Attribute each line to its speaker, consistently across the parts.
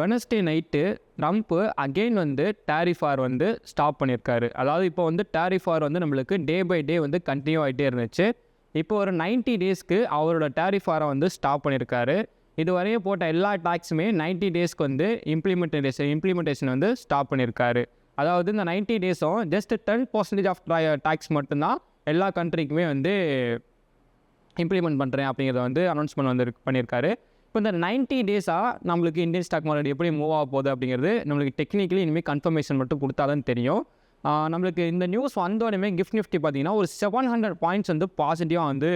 Speaker 1: Wednesday night Trump again வந்து tariff war வந்து stop பண்ணியிருக்காரு. அதாவது இப்போ வந்து டேரிஃப் வார் வந்து நம்மளுக்கு டே பை டே வந்து கண்டினியூ ஆகிட்டே இருந்துச்சு. இப்போ ஒரு 90 டேஸ்க்கு அவரோட டேரிஃப் வாரை வந்து ஸ்டாப் பண்ணியிருக்காரு. இதுவரையும் போட்ட எல்லா டாக்ஸுமே 90 டேஸ்க்கு வந்து இம்ப்ளிமெண்டேஷன் வந்து ஸ்டாப் பண்ணியிருக்காரு. அதாவது இந்த 90 டேஸும் ஜஸ்ட் 10% ஆஃப் டாக்ஸ் மட்டும்தான் எல்லா கண்ட்ரிக்குமே வந்து இம்ப்ளிமெண்ட் பண்ணுறேன் அப்படிங்கிறத வந்து அனௌன்ஸ்மெண்ட் வந்து பண்ணியிருக்காரு. இப்போ இந்த 90 டேஸாக நம்மளுக்கு இந்தியன் ஸ்டாக் மார்க்கெட் எப்படி மூவ் ஆக போகுது அப்படிங்கிறது நம்மளுக்கு டெக்னிக்கலி இனிமேல் கன்ஃபர்மேஷன் மட்டும் கொடுத்தா தான் தெரியும். நம்மளுக்கு இந்த நியூஸ் வந்தோடனே கிஃப்ட் நிஃப்டி பார்த்தீங்கன்னா ஒரு 700 பாயிண்ட்ஸ் வந்து பாசிட்டிவாக வந்து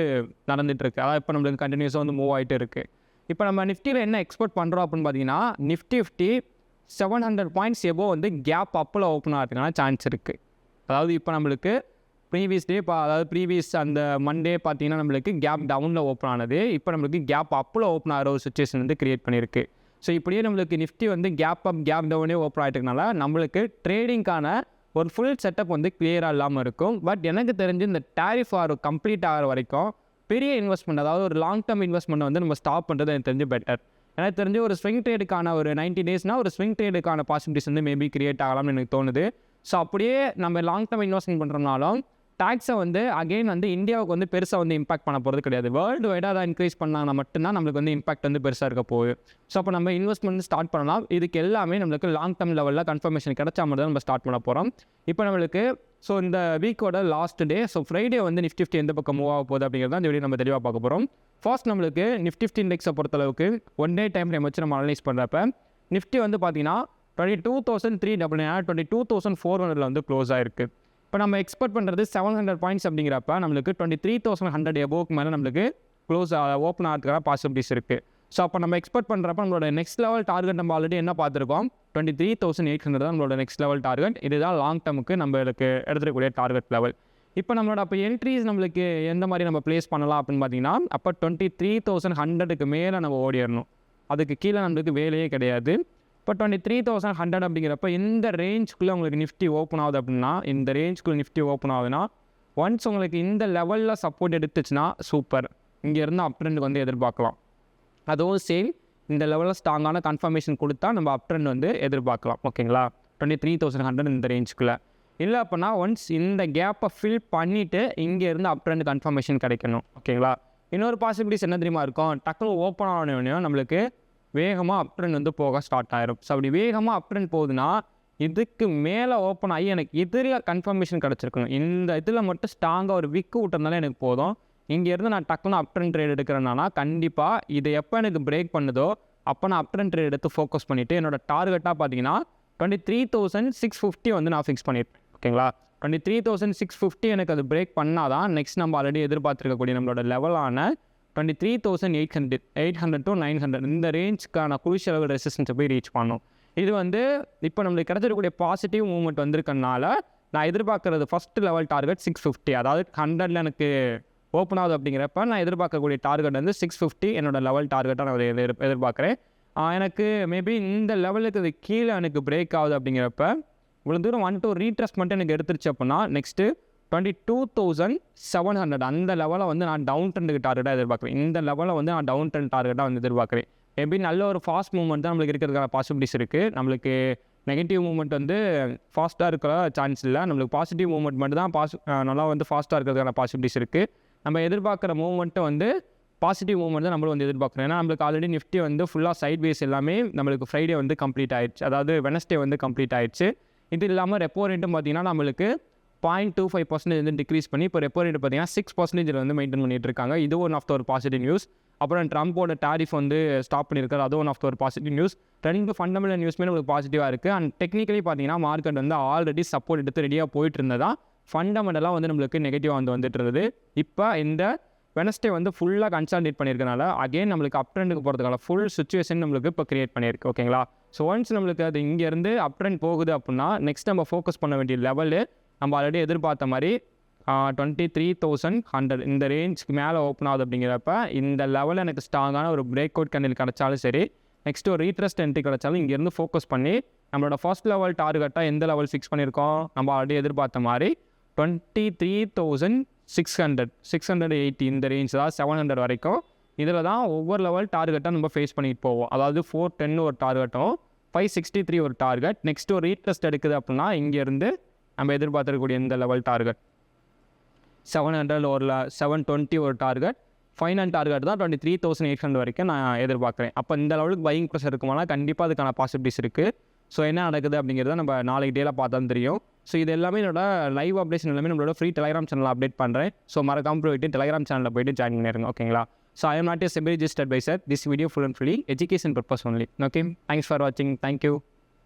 Speaker 1: நடந்துகிட்ருக்கு. அதாவது இப்போ நம்மளுக்கு கண்டினியூஸாக வந்து மூவ் ஆகிட்டு இருக்குது. இப்போ நம்ம நிஃப்டியில் என்ன எக்ஸ்பெக்ட் பண்ணுறோம் அப்படின்னு பார்த்தீங்கன்னா நிஃப்டி 700 பாயிண்ட்ஸ் எபோவ் வந்து கேப் அப்பில் ஓப்பன் ஆகிறதுக்கான சான்ஸ் இருக்குது. அதாவது இப்போ நம்மளுக்கு ப்ரீவியஸ் டே அதாவது ப்ரீவியஸ் அந்த மண்டே பார்த்தீங்கன்னா நம்மளுக்கு கேப் டவுனில் ஓப்பன் ஆனது. இப்போ நம்மளுக்கு கேப் அப்பில் ஓப்பன் ஆகிற ஒரு சுச்சுவேஷன் வந்து க்ரியேட் பண்ணியிருக்கு. ஸோ இப்படியே நம்மளுக்கு நிஃப்டி வந்து கேப் அப் கேப் டவுனே ஓப்பன் ஆகிட்டதுனால நம்மளுக்கு ட்ரேடிங்கான ஒரு ஃபுல் செட்டப் வந்து கிளியராக இல்லாமல் இருக்கும். பட் எனக்கு தெரிஞ்சு இந்த டேரிஃப் வார் கம்ப்ளீட் ஆகிற வரைக்கும் பெரிய இன்வெஸ்ட்மெண்ட், அதாவது ஒரு லாங் டேர்ம் இன்வெஸ்ட்மெண்ட் வந்து நம்ம ஸ்டாப் பண்ணுறது எனக்கு தெரிஞ்சு பெட்டர். எனக்கு தெரிஞ்சு ஒரு ஸ்விங் ட்ரேடுக்கான ஒரு 90 டேஸ்னால் ஒரு ஸ்விங் ட்ரேடுக்கான பாசிபிலிட்டிஸ் வந்து மேபி கிரியேட் ஆகலாம்னு எனக்கு தோணுது. ஸோ அப்படியே நம்ம லாங் டேர்ம் இன்வெஸ்ட்மெண்ட் பண்ணுறோம்னாலும் டாக்ஸை வந்து அகெயின் வந்து இந்தியாவுக்கு வந்து பெருசாக வந்து இம்பாக்ட் பண்ண போகிறது கிடையாது. வேர்ல்டு வைடாக அதை இன்க்ரீஸ் பண்ணாங்கன்னா மட்டும்தான் நம்மளுக்கு வந்து இம்பாக்ட் வந்து பெருசாக இருக்க போகுது. ஸோ அப்போ நம்ம இன்வெஸ்ட்மெண்ட் ஸ்டார்ட் பண்ணலாம். இதுக்கு எல்லாமே நம்மளுக்கு லாங் டேர்ம் லெவலில் கன்ஃபர்மேஷன் கிடைச்சா மட்டும் தான் நம்ம ஸ்டார்ட் பண்ண போகிறோம். இப்போ நம்மளுக்கு ஸோ இந்த வீக்கோட லாஸ்ட் டே, ஸோ ஃப்ரைடே வந்து நிஃப்டி எந்த பக்கம் மூவ் ஆக போகுது அப்படிங்கிறது இந்த வீடியோ நம்ம தெளிவாக பார்க்க போகிறோம். ஃபர்ஸ்ட் நம்மளுக்கு நிஃப்டி இண்டெக்ஸை பொறுத்தளவுக்கு ஒன் டே டைம் ஃப்ரேம் வச்சு நம்ம அனலைஸ் பண்ணுறப்ப நிஃப்டி வந்து பார்த்தீங்கன்னா 22,399 22,400 வந்து க்ளோஸ் ஆகிருக்கு. இப்போ நம்ம எக்ஸ்பெக்ட் பண்ணுறது 700 பாயிண்ட்ஸ் அப்படிங்கிறப்ப நம்மளுக்கு 23,100 எபோவுக்கு மேலே நம்மளுக்கு க்ளோஸ் ஓப்பன் ஆகிறதுக்கான பாசிபிலிட்டிஸ் இருக்குது. ஸோ அப்போ நம்ம எக்ஸ்பெக்ட் பண்ணுறப்ப நம்மளோட நெக்ஸ்ட் லெவல் டார்கெட் நம்ம ஆல்ரெடி என்ன பார்த்துருக்கோம், 23,800 தான் நம்மளோட நெக்ஸ்ட் லெவல் டார்கெட். இதுதான் லாங் டேர்முக்கு நம்மளுக்கு எடுத்துக்கூடிய டார்கெட் லெவல். இப்போ நம்மளோட அப்போ என்ட்ரிஸ் நம்மளுக்கு எந்த மாதிரி நம்ம ப்ளேஸ் பண்ணலாம் அப்படின்னு பார்த்தீங்கன்னா அப்போ 23,100க்கு மேலே நம்ம ஓடிடணும். அதுக்கு கீழே நம்மளுக்கு வேலையே கிடையாது. இப்போ 23,100 அப்படிங்கிறப்ப இந்த ரேஞ்சுக்குள்ளே உங்களுக்கு நிஃப்டி ஓப்பன் ஆகுது அப்படின்னா, இந்த ரேஞ்சுக்குள்ளே நிஃப்டி ஓப்பன் ஆகுதுன்னா ஒன்ஸ் உங்களுக்கு இந்த லெவலில் சப்போர்ட் எடுத்துச்சுன்னா சூப்பர், இங்கேருந்து அப் ட்ரெண்ட் வந்து எதிர்பார்க்கலாம். அதுவும் சேம் இந்த லெவலில் ஸ்ட்ராங்கான கன்ஃபர்மேஷன் கொடுத்தா நம்ம அப் ட்ரெண்ட் வந்து எதிர்பார்க்கலாம். ஓகேங்களா, 23,100 இந்த ரேஞ்சுக்குள்ளே. இல்லை அப்படின்னா ஒன்ஸ் இந்த கேப்பை ஃபில் பண்ணிவிட்டு இங்கேருந்து அப் ட்ரெண்ட் கன்ஃபர்மேஷன் கிடைக்கணும். ஓகேங்களா, இன்னொரு பாசிபிலிட்டிஸ் என்ன தெரியுமா இருக்கும், டக்குனு ஓப்பன் ஆனோடனே நம்மளுக்கு வேகமாக அப் ட்ரெண்ட் வந்து போக ஸ்டார்ட் ஆயிரும். ஸோ அப்படி வேகமாக அப் ட்ரெண்ட் போகுதுன்னா இதுக்கு மேலே ஓப்பன் ஆகி எனக்கு எதிரியாக கன்ஃபர்மேஷன் கிடச்சிருக்கணும். இந்த இதில் மட்டும் ஸ்ட்ராங்காக ஒரு விக்கு விட்டதுனால எனக்கு போதும். இங்கேருந்து நான் டக்குன்னு அப் ட்ரெண்ட் ட்ரேட் எடுக்கிறேன்னா கண்டிப்பாக இது எப்போ எனக்கு பிரேக் பண்ணுதோ அப்போ நான் அப் ட்ரெண்ட் ட்ரேட் எடுத்து ஃபோக்கஸ் பண்ணிவிட்டு என்னோட டார்கெட்டாக பார்த்தீங்கன்னா 23,650 வந்து நான் ஃபிக்ஸ் பண்ணியிருப்பேன். ஓகேங்களா, 23,650 எனக்கு அது பிரேக் பண்ணால் தான் நெக்ஸ்ட் நம்ம ஆல்ரெடி எதிர்பார்த்துருக்கக்கூடிய நம்மளோட லெவலான 23,800 to 900 இந்த ரேஞ்சுக்கான குரூஷியல் லெவல் ரெசிஸ்டன்ஸை போய் ரீச் பண்ணணும். இது வந்து இப்போ நம்மளுக்கு கிடச்சிருக்கக்கூடிய பாசிட்டிவ் மூவ்மெண்ட் வந்திருக்கனால நான் எதிர்பார்க்குறது ஃபஸ்ட் லெவல் டார்கெட் 650. அதாவது 100ல் எனக்கு ஓப்பன் ஆகுது அப்படிங்கிறப்ப நான் எதிர்பார்க்கக்கூடிய டார்கெட் வந்து 650 என்னோட லெவல் டார்கெட்டாக நான் எதிர்பார்க்குறேன். எனக்கு மேபி இந்த லெவலுக்கு இது கீழே எனக்கு பிரேக் ஆகுது அப்படிங்கிறப்ப இவ்வளோ தூரம் 1 ரீட்ரெஸ்ட் மட்டும் எனக்கு எடுத்துருச்சு அப்படின்னா நெக்ஸ்ட்டு 22,700 அந்த லெவலை வந்து நான் டவுன் ட்ரெண்டுக்கு டார்கெட்டாக எதிர்பார்க்குறேன். இந்த லெவலை வந்து நான் டவுன் ட்ரெண்ட் டார்கெட்டாக வந்து எதிர்பார்க்குறேன். மேபி நல்ல ஒரு ஃபாஸ்ட் மூவ்மெண்ட் தான் நம்மளுக்கு இருக்கிறதுக்கான பாசிபிலிட்டிஸ் இருக்குது. நம்மளுக்கு நெகட்டிவ் மூவ்மெண்ட் வந்து ஃபாஸ்ட்டாக இருக்கிற சான்ஸ் இல்லை. நம்மளுக்கு பாசிட்டிவ் மூவ்மெண்ட் மட்டும் தான் நல்லா வந்து ஃபாஸ்ட்டாக இருக்கிறதுக்கான பாசிபிலிட்டிஸ் இருக்குது. நம்ம எதிர்பார்க்குற மூவ்மெண்ட்டை வந்து பாசிட்டிவ் மூவ்மெண்ட் தான் நம்மளும் வந்து எதிர்பார்க்குறோம். ஏன்னா நம்மளுக்கு ஆல்ரெடி நிஃப்டி வந்து ஃபுல்லாக சைட் வேஸ் எல்லாமே நம்மளுக்கு ஃப்ரைடே வந்து கம்ப்ளீட் ஆயிடுச்சு, அதாவது வெனஸ்டே வந்து கம்ப்ளீட் ஆயிடுச்சு. இது இல்லாமல் ரெப்போ ரேட்டும் பார்த்தீங்கன்னா நம்மளுக்கு 0.25% வந்து டிக்ரீஸ் பண்ணி இப்போ ரெப்போ ரேட் பார்த்தீங்கன்னா 6% வந்து மெயின்டைன் பண்ணிட்டு இருக்காங்க. இது ஒன் ஆஃப் த ஒரு பாசிட்டிவ் நியூஸ். அப்புறம் ட்ரம்போட டாரிஃப் வந்து ஸ்டாப் பண்ணியிருக்காரு, அது ஒன் ஆஃப் த ஒரு பாசிட்டிவ் நியூஸ். ரெண்டு ஃபண்டமெண்டல் நியூஸ்மே நம்மளுக்கு பாசிட்டிவாக இருக்குது. அண்ட் டெக்னிக்கலி பார்த்தீங்கன்னா மார்க்கெட் வந்து ஆல்ரெடி சப்போர்ட் எடுத்து ரெடியாக போயிட்டு இருந்ததா ஃபண்டமெண்டலாக வந்து நம்மளுக்கு நெகட்டிவாக வந்துட்டு இருந்தது. இப்போ இந்த வெனஸ்டே வந்து ஃபுல்லாக கன்சாலிடேட் பண்ணியிருக்கனால அகெயின் நம்மளுக்கு அப் ட்ரெண்டுக்கு போகிறதுக்கான ஃபுல் சுச்சுவேஷன் நம்மளுக்கு இப்போ கிரியேட் பண்ணியிருக்கு. ஓகேங்களா, ஸோ ஒன்ஸ் நம்மளுக்கு அது இங்கேருந்து அப் ட்ரெண்ட் போகுது அப்படின்னா நெக்ஸ்ட் நம்ம ஃபோக்கஸ் பண்ண வேண்டிய லெவலு நம்ம ஆல்ரெடி எதிர்பார்த்த மாதிரி 23,100 இந்த ரேஞ்சுக்கு மேலே ஓப்பன் ஆகுது அப்படிங்கிறப்ப இந்த லெவலில் எனக்கு ஸ்ட்ராங்கான ஒரு பிரேக் அவுட் கேண்டில் கிடச்சாலும் சரி, நெக்ஸ்ட் ஒரு ரீட்ரெஸ்ட் என்ட்ரி கிடச்சாலும் இங்கேருந்து ஃபோக்கஸ் பண்ணி நம்மளோட ஃபர்ஸ்ட் லெவல் டார்கெட்டாக எந்த லெவல் ஃபிக்ஸ் பண்ணியிருக்கோம் நம்ம ஆல்ரெடி எதிர்பார்த்த மாதிரி 23,680 இந்த ரேஞ்ச் தான் 700 வரைக்கும். இதில் தான் ஒவ்வொரு லெவல் டார்கெட்டாக நம்ம ஃபேஸ் பண்ணிட்டு போவோம். அதாவது 410 ஒரு டார்கெட்டும் 563 ஒரு டார்கெட். நெக்ஸ்ட் ஒரு ரீடெஸ்ட் எடுக்குது அப்படின்னா இங்கேருந்து நம்ம எதிர்பார்த்துருக்கக்கூடிய இந்த லெவல் டார்கெட் 700 ஒரு 720 ஒரு டார்கெட். ஃபைனல் டார்கெட் தான் 23,800 வரைக்கும் நான் எதிர்பார்க்குறேன். அப்போ இந்த லெவலுக்கு பையிங் ப்ரெஷர் இருக்குமானா கண்டிப்பாக அதுக்கான பாசிபிலிட்டிஸ் இருக்குது. ஸோ என்ன நடக்குது அப்படிங்கிறத நம்ம நாளைக்கு டேல பார்த்தா தெரியும். ஸோ இது எல்லாமே என்னோட லைவ் அப்டேஷன் எல்லாமே நம்மளோட ஃப்ரீ டெலிகிராம் சேனலில் அப்டேட் பண்ணுறேன். ஸோ மறக்காம போயிட்டு டெலிகிராம் சேனலில் போயிட்டு ஜாயின் பண்ணிடுங்க. ஓகேங்களா? So I am not a SEBI registered advisor. This video full and fully education purpose only. Okay, thanks for வாட்சிங். தேங்க்யூ.